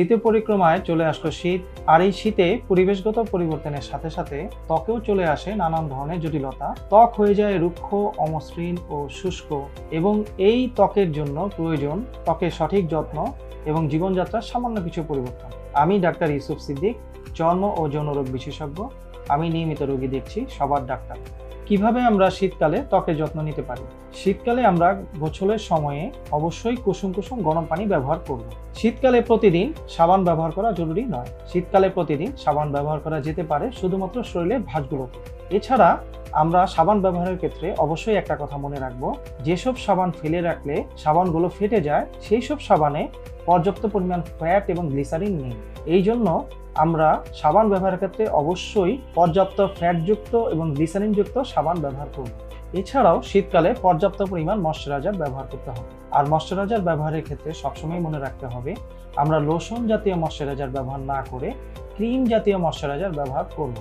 ঋতু পরিক্রমায় চলে আসলো শীত, আর এই শীতে পরিবেশগত পরিবর্তনের সাথে সাথে ত্বকেও চলে আসে নানান ধরনের জটিলতা। ত্বক হয়ে যায় রুক্ষ, অমসৃণ ও শুষ্ক, এবং এই ত্বকের জন্য প্রয়োজন ত্বকের সঠিক যত্ন এবং জীবনযাত্রার সামান্য কিছু পরিবর্তন। আমি ডাক্তার ইউসুফ সিদ্দিক, চর্ম ও যৌন রোগ বিশেষজ্ঞ। আমি নিয়মিত রোগী দেখছি, সবার ডাক্তার। কিভাবে আমরা শীতকালে ত্বকের যত্ন নিতে পারি? শীতকালে আমরা গোসলের সময়ে অবশ্যই কুসুম কুসুম গরম পানি ব্যবহার করব। শীতকালে প্রতিদিন সাবান ব্যবহার করা জরুরি নয়। শীতকালে প্রতিদিন সাবান ব্যবহার করা যেতে পারে শুধুমাত্র শরীরের ভাঁজগুলোতে। এছাড়া আমরা সাবান ব্যবহারের ক্ষেত্রে অবশ্যই একটা কথা মনে রাখবো, যেসব সাবান ফেলে রাখলে সাবানগুলো ফেটে যায়, সেই সব সাবানে পর্যাপ্ত পরিমাণ ফ্যাট এবং গ্লিসারিন নেই। এই জন্য আমরা সাবান ব্যবহারের ক্ষেত্রে অবশ্যই পর্যাপ্ত ফ্যাটযুক্ত এবং গ্লিসারিনযুক্ত সাবান ব্যবহার করব। এছাড়াও শীতকালে পর্যাপ্ত পরিমাণ ময়শ্চারাইজার ব্যবহার করতে হবে। আর ময়শ্চারাইজার ব্যবহারের ক্ষেত্রে সবসময় মনে রাখতে হবে, আমরা লোশন জাতীয় ময়শ্চারাইজার ব্যবহার না করে ক্রিম জাতীয় ময়শ্চারাইজার ব্যবহার করব।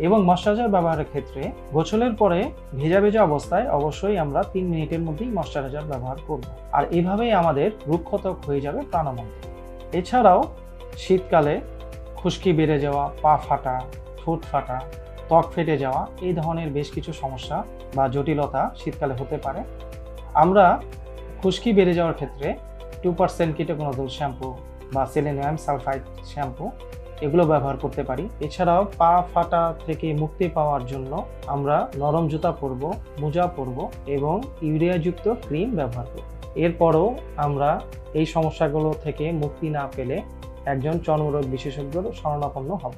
এবং ময়শ্চারাইজার ব্যবহারের ক্ষেত্রে গোসলের পরে ভেজা ভেজা অবস্থায় অবশ্যই আমরা 3 মিনিটের মধ্যেই ময়শ্চারাইজার ব্যবহার করব। আর এভাবেই আমাদের রুক্ষ ত্বক হয়ে যাবে প্রাণবন্ত। এছাড়াও শীতকালে খুশকি বেড়ে যাওয়া, পা ফাটা, ঠোঁট ফাটা, ত্বক ফেটে যাওয়া, এই ধরনের বেশ কিছু সমস্যা বা জটিলতা শীতকালে হতে পারে। আমরা খুশকি বেড়ে যাওয়ার ক্ষেত্রে 2% কীটকণোদল শ্যাম্পু বা সেলেনিয়াম সালফাইড শ্যাম্পু এগুলো ব্যবহার করতে পারি। এছাড়াও পা ফাটা থেকে মুক্তি পাওয়ার জন্য আমরা নরম জুতা পরব, মোজা পরব এবং ইউরিয়াযুক্ত ক্রিম ব্যবহার করব। এরপরও আমরা এই সমস্যাগুলো থেকে মুক্তি না পেলে একজন চর্মরোগ বিশেষজ্ঞর শরণাপন্ন হব।